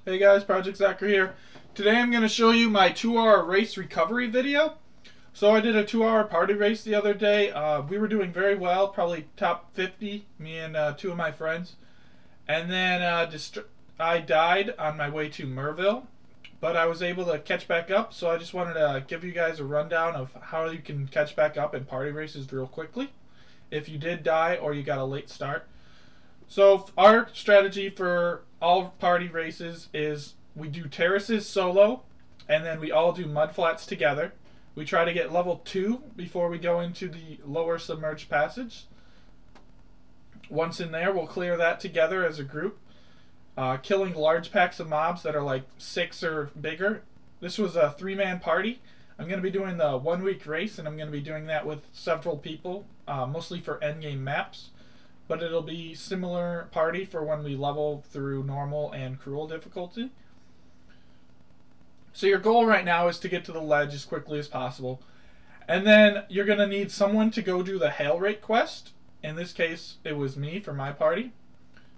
Hey guys, Project Zachary here. Today I'm going to show you my 2-hour race recovery video. So I did a 2-hour party race the other day. We were doing very well, probably top 50, me and two of my friends. And then I died on my way to Merville, but I was able to catch back up. So I just wanted to give you guys a rundown of how you can catch back up in party races real quickly if you did die or you got a late start. So our strategy for all party races is we do terraces solo, and then we all do mudflats together. We try to get level 2 before we go into the lower submerged passage. Once in there, we'll clear that together as a group, killing large packs of mobs that are like 6 or bigger. This was a 3-man party. I'm going to be doing the 1-week race, and I'm going to be doing that with several people, mostly for endgame maps. But it'll be similar party for when we level through normal and cruel difficulty. So your goal right now is to get to the ledge as quickly as possible. And then you're going to need someone to go do the hail rake quest. In this case, it was me for my party.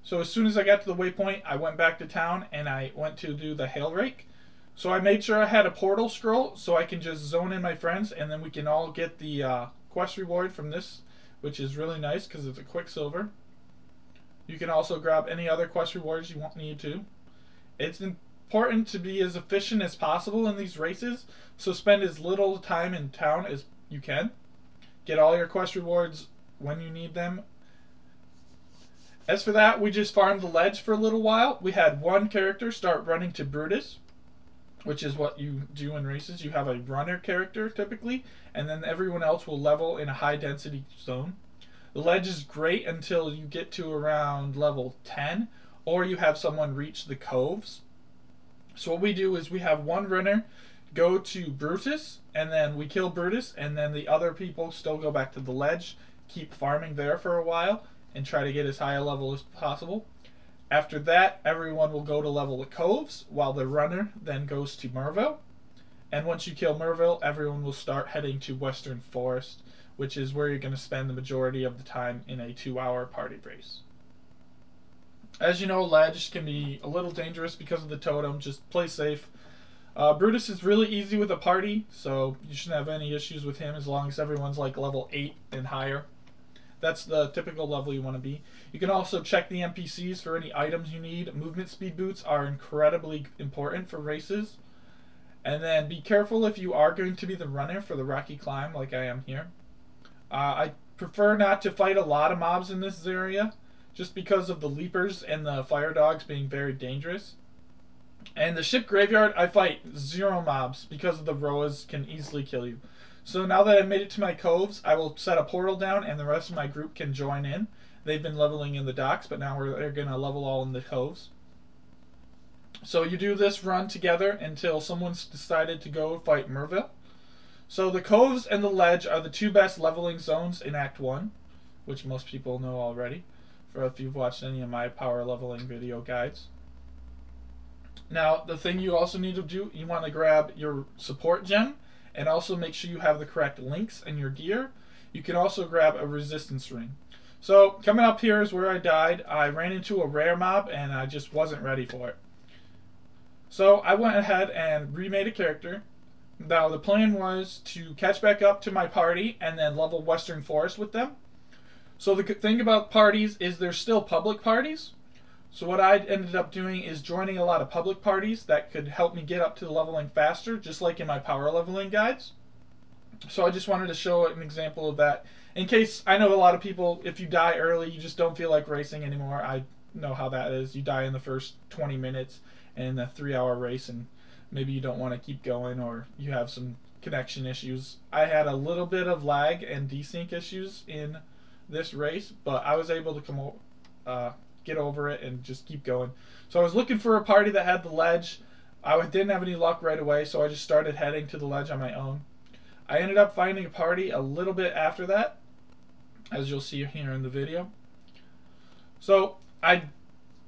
So as soon as I got to the waypoint, I went back to town and I went to do the hail rake. So I made sure I had a portal scroll so I can just zone in my friends, and then we can all get the quest reward from this, which is really nice because it's a quicksilver. You can also grab any other quest rewards you need to. It's important to be as efficient as possible in these races, so spend as little time in town as you can. Get all your quest rewards when you need them. As for that, we just farmed the ledge for a little while. We had one character start running to Brutus, which is what you do in races. You have a runner character typically, and then everyone else will level in a high density zone. The ledge is great until you get to around level 10, or you have someone reach the coves. So what we do is we have one runner go to Brutus, and then we kill Brutus, and then the other people still go back to the ledge, keep farming there for a while, and try to get as high a level as possible. After that, everyone will go to level the coves, while the runner then goes to Merville. And once you kill Merville, everyone will start heading to Western Forest, which is where you're going to spend the majority of the time in a 2-hour party race. As you know, ledge can be a little dangerous because of the totem. Just play safe. Brutus is really easy with a party, so you shouldn't have any issues with him as long as everyone's like level 8 and higher. That's the typical level you want to be. You can also check the NPCs for any items you need. Movement speed boots are incredibly important for races. And then be careful if you are going to be the runner for the rocky climb like I am here. I prefer not to fight a lot of mobs in this area, just because of the leapers and the fire dogs being very dangerous. And the ship graveyard, I fight 0 mobs because the Roas can easily kill you. So now that I've made it to my coves, I will set a portal down and the rest of my group can join in. They've been leveling in the docks, but now they're going to level all in the coves. So you do this run together until someone's decided to go fight Merville. So the coves and the ledge are the 2 best leveling zones in Act 1, which most people know already, for if you've watched any of my power leveling video guides. Now, the thing you also need to do, you want to grab your support gem, and also make sure you have the correct links in your gear. You can also grab a resistance ring. So, coming up here is where I died. I ran into a rare mob, and I just wasn't ready for it. So, I went ahead and remade a character. Now, the plan was to catch back up to my party and then level Western Forest with them. So the good thing about parties is there's still public parties. So what I ended up doing is joining a lot of public parties that could help me get up to the leveling faster, just like in my power leveling guides. So I just wanted to show an example of that. In case, I know a lot of people, if you die early, you just don't feel like racing anymore. I know how that is. You die in the first 20 minutes in a 3-hour race, and maybe you don't want to keep going, or you have some connection issues. I had a little bit of lag and desync issues in this race, but I was able to get over it and just keep going. So I was looking for a party that had the ledge. I didn't have any luck right away, so I just started heading to the ledge on my own. I ended up finding a party a little bit after that, as you'll see here in the video. So I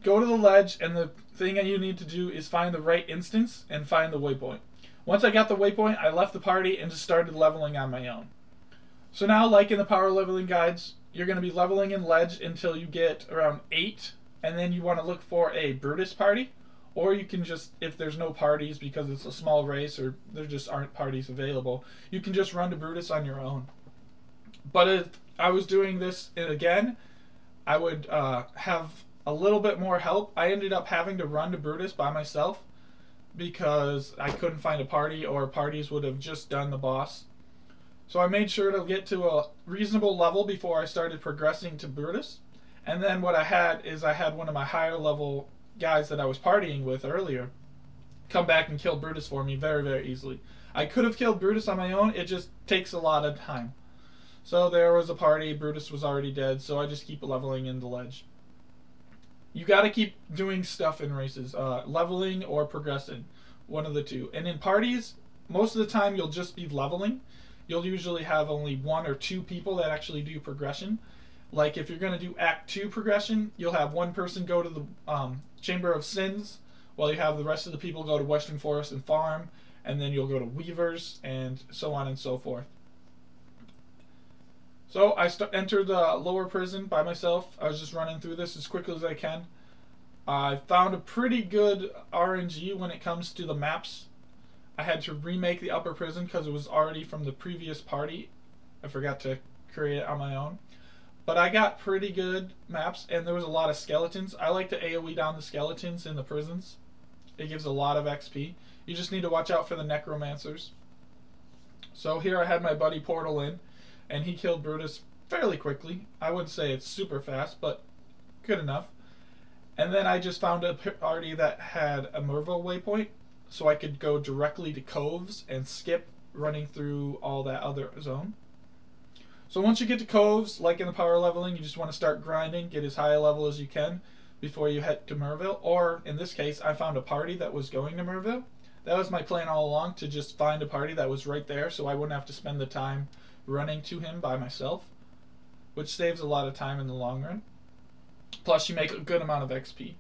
go to the ledge, and the thing that you need to do is find the right instance and find the waypoint. Once I got the waypoint, I left the party and just started leveling on my own. So now, like in the power leveling guides, you're going to be leveling in ledge until you get around 8, and then you want to look for a Brutus party, Or you can just, if there's no parties because it's a small race or there just aren't parties available, you can just run to Brutus on your own. But if I was doing this again, I would have a little bit more help. I ended up having to run to Brutus by myself because I couldn't find a party, or parties would have just done the boss. So I made sure to get to a reasonable level before I started progressing to Brutus. And then what I had is I had one of my higher level guys that I was partying with earlier come back and kill Brutus for me very, very easily. I could have killed Brutus on my own, it just takes a lot of time. So there was a party, Brutus was already dead, so I just keep leveling in the ledge. You gotta keep doing stuff in races, leveling or progressing, one of the two. And in parties, most of the time you'll just be leveling. You'll usually have only 1 or 2 people that actually do progression. Like if you're going to do Act 2 progression, you'll have one person go to the Chamber of Sins, while you have the rest of the people go to Western Forest and farm, and then you'll go to Weavers, and so on and so forth. So I entered the lower prison by myself. I was just running through this as quickly as I can. I found a pretty good RNG when it comes to the maps. I had to remake the upper prison because it was already from the previous party. I forgot to create it on my own. But I got pretty good maps, and there was a lot of skeletons. I like to AoE down the skeletons in the prisons. It gives a lot of XP. You just need to watch out for the necromancers. So here I had my buddy Portal in, and he killed Brutus fairly quickly. I wouldn't say it's super fast, but good enough. And then I just found a party that had a Merville waypoint, so I could go directly to Coves and skip running through all that other zone. So once you get to Coves, like in the power leveling, you just want to start grinding, get as high a level as you can before you head to Merville. Or in this case, I found a party that was going to Merville. That was my plan all along, to just find a party that was right there so I wouldn't have to spend the time running to him by myself, which saves a lot of time in the long run. Plus you make a good amount of XP.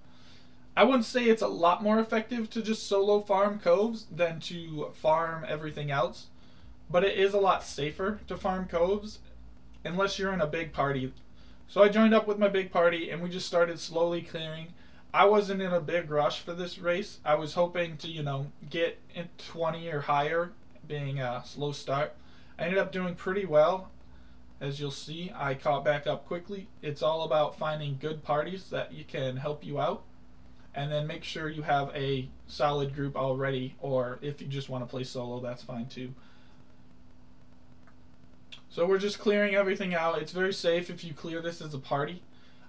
I wouldn't say it's a lot more effective to just solo farm Coves than to farm everything else, but it is a lot safer to farm Coves unless you're in a big party. So I joined up with my big party and we just started slowly clearing. I wasn't in a big rush for this race. I was hoping to, get in 20 or higher, being a slow start. I ended up doing pretty well. As you'll see, I caught back up quickly. It's all about finding good parties that you can help you out, and then make sure you have a solid group already, or if you just want to play solo, that's fine too. So we're just clearing everything out. It's very safe if you clear this as a party.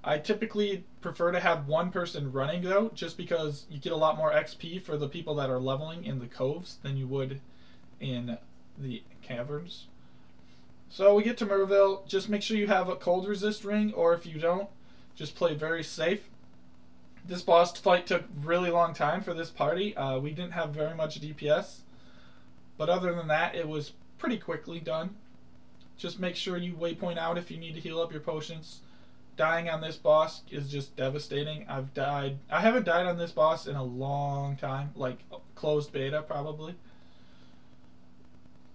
I typically prefer to have one person running though, just because you get a lot more XP for the people that are leveling in the Coves than you would in the caverns. So we get to Merville. Just make sure you have a cold resist ring, or if you don't, just play very safe. This boss fight took really long time for this party. We didn't have very much DPS, but other than that, it was pretty quickly done. Just make sure you waypoint out if you need to heal up your potions. Dying on this boss is just devastating. I haven't died on this boss in a long time, like closed beta probably.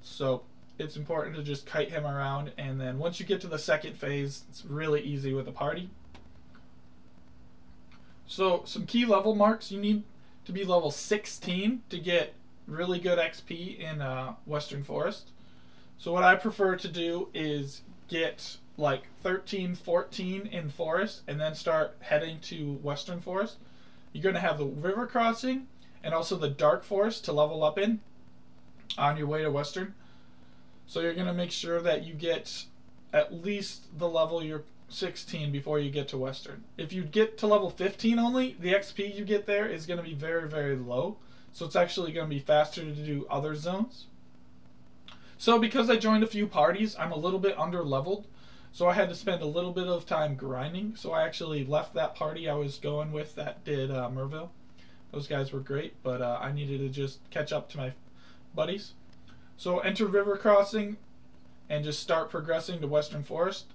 So it's important to just kite him around, and then once you get to the second phase, it's really easy with a party. So some key level marks: you need to be level 16 to get really good XP in Western Forest. So what I prefer to do is get like 13, 14 in Forest, and then start heading to Western Forest. You're going to have the river crossing and also the Dark Forest to level up in on your way to Western. So you're going to make sure that you get at least the level you're 16 before you get to Western. If you get to level 15 only, the XP you get there is going to be very, very low. So it's actually going to be faster to do other zones. So because I joined a few parties, I'm a little bit under leveled. So I had to spend a little bit of time grinding. So I actually left that party I was going with that did Merville. Those guys were great, but I needed to just catch up to my buddies. So enter river crossing and just start progressing to Western Forest.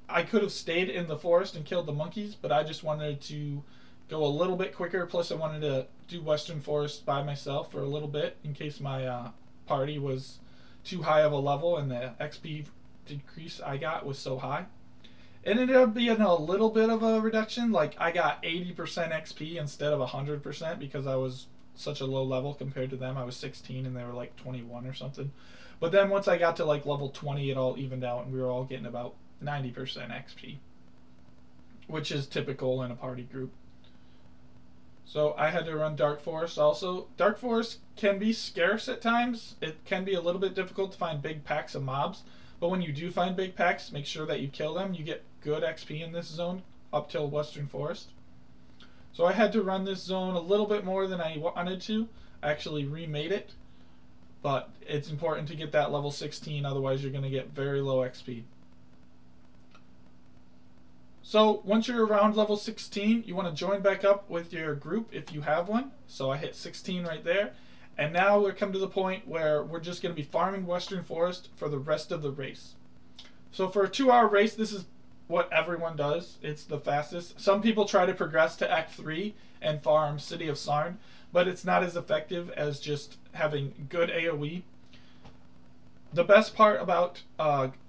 I could have stayed in the forest and killed the monkeys, but I just wanted to go a little bit quicker. Plus I wanted to do Western Forest by myself for a little bit in case my party was too high of a level and the XP decrease I got was so high. It ended up being a little bit of a reduction. Like I got 80% XP instead of 100% because I was such a low level compared to them. I was 16 and they were like 21 or something. But then once I got to like level 20, it all evened out and we were all getting about 90% XP, which is typical in a party group. So I had to run Dark Forest also. Dark Forest can be scarce at times. It can be a little bit difficult to find big packs of mobs. But when you do find big packs, make sure that you kill them. You get good XP in this zone up till Western Forest. So I had to run this zone a little bit more than I wanted to. I actually remade it. But it's important to get that level 16, otherwise you're going to get very low XP. So once you're around level 16, you want to join back up with your group if you have one. So I hit 16 right there. And now we're come to the point where we're just going to be farming Western Forest for the rest of the race. So for a 2-hour race, this is what everyone does. It's the fastest. Some people try to progress to Act 3 and farm City of Sarn, but it's not as effective as just having good AoE. The best part about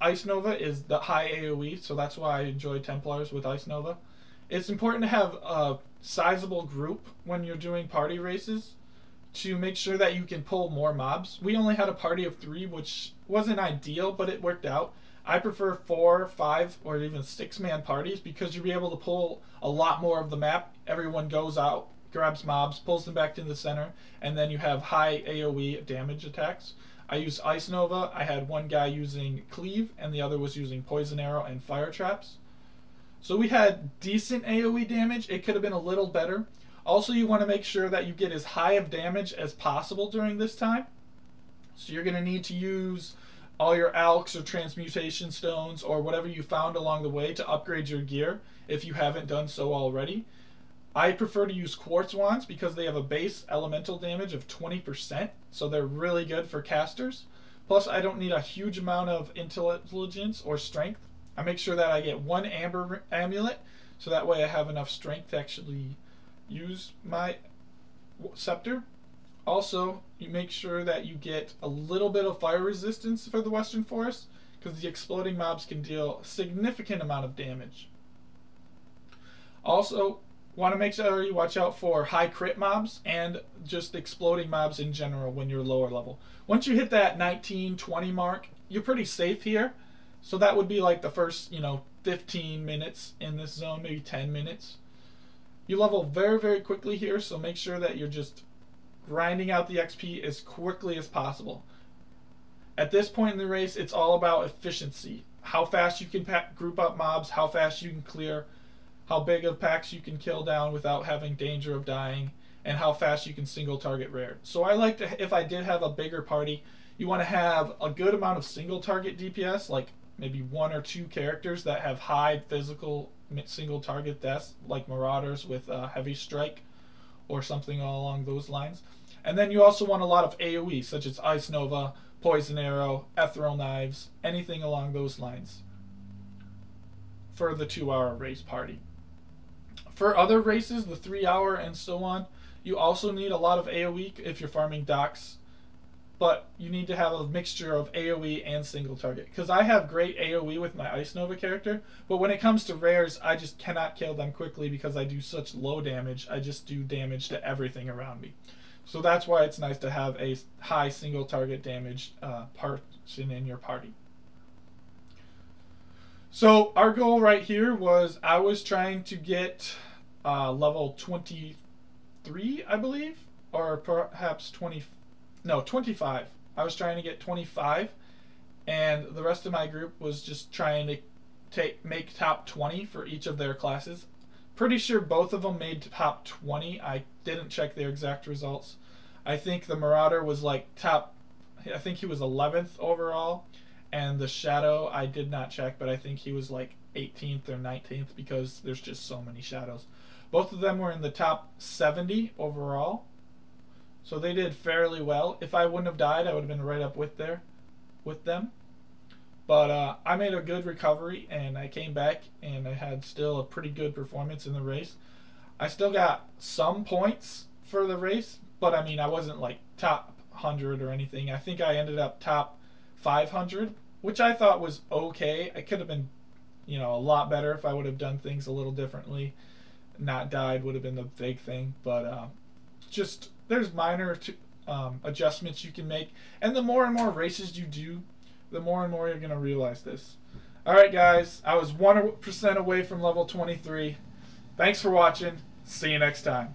Ice Nova is the high AoE, so that's why I enjoy Templars with Ice Nova. It's important to have a sizable group when you're doing party races to make sure that you can pull more mobs. We only had a party of 3, which wasn't ideal, but it worked out. I prefer 4, 5, or even 6-man parties because you'll be able to pull a lot more of the map. Everyone goes out, grabs mobs, pulls them back to the center, and then you have high AoE damage attacks. I used Ice Nova. I had one guy using Cleave, and the other was using Poison Arrow and Fire Traps. So we had decent AoE damage. It could have been a little better. Also, you want to make sure that you get as high of damage as possible during this time. So you're going to need to use all your alks or transmutation stones or whatever you found along the way to upgrade your gear if you haven't done so already. I prefer to use quartz wands because they have a base elemental damage of 20%, so they're really good for casters. Plus, I don't need a huge amount of intelligence or strength. I make sure that I get 1 amber amulet, so that way I have enough strength to actually use my scepter. Also, you make sure that you get a little bit of fire resistance for the Western Forest, because the exploding mobs can deal a significant amount of damage. Also, want to make sure you watch out for high crit mobs and just exploding mobs in general when you're lower level. Once you hit that 19-20 mark, you're pretty safe here. So that would be like the first, 15 minutes in this zone, maybe 10 minutes. You level very, very quickly here, so make sure that you're just grinding out the XP as quickly as possible. At this point in the race, it's all about efficiency. How fast you can group up mobs, how fast you can clear, how big of packs you can kill down without having danger of dying, and how fast you can single target rare. So I like to, if I did have a bigger party, you want to have a good amount of single target DPS, like maybe 1 or 2 characters that have high physical single target deaths, like Marauders with Heavy Strike or something along those lines. And then you also want a lot of AoE, such as Ice Nova, Poison Arrow, Ethereal Knives, anything along those lines for the 2-hour race party. For other races, the 3-hour and so on, you also need a lot of AoE if you're farming docks, but you need to have a mixture of AoE and single target. Because I have great AoE with my Ice Nova character, but when it comes to rares, I just cannot kill them quickly because I do such low damage. I just do damage to everything around me. So that's why it's nice to have a high single target damage person in your party. So our goal right here was I was trying to get level 23, I believe, or perhaps 25. I was trying to get 25, and the rest of my group was just trying to make top 20 for each of their classes. Pretty sure both of them made top 20. I didn't check their exact results. I think the Marauder was like I think he was 11th overall, and the Shadow I did not check, but I think he was like 18th or 19th because there's just so many Shadows. Both of them were in the top 70 overall, so they did fairly well. If I wouldn't have died, I would have been right up with them. But I made a good recovery, and I came back, and I had still a pretty good performance in the race. I still got some points for the race, but I mean, I wasn't like top 100 or anything. I think I ended up top 500, which I thought was okay. I could have been you know, a lot better if I would have done things a little differently. Not died would have been the big thing, but just there's minor adjustments you can make, and the more and more races you do, the more and more you're gonna realize this. All right, guys, I was 1% away from level 23. Thanks for watching. See you next time.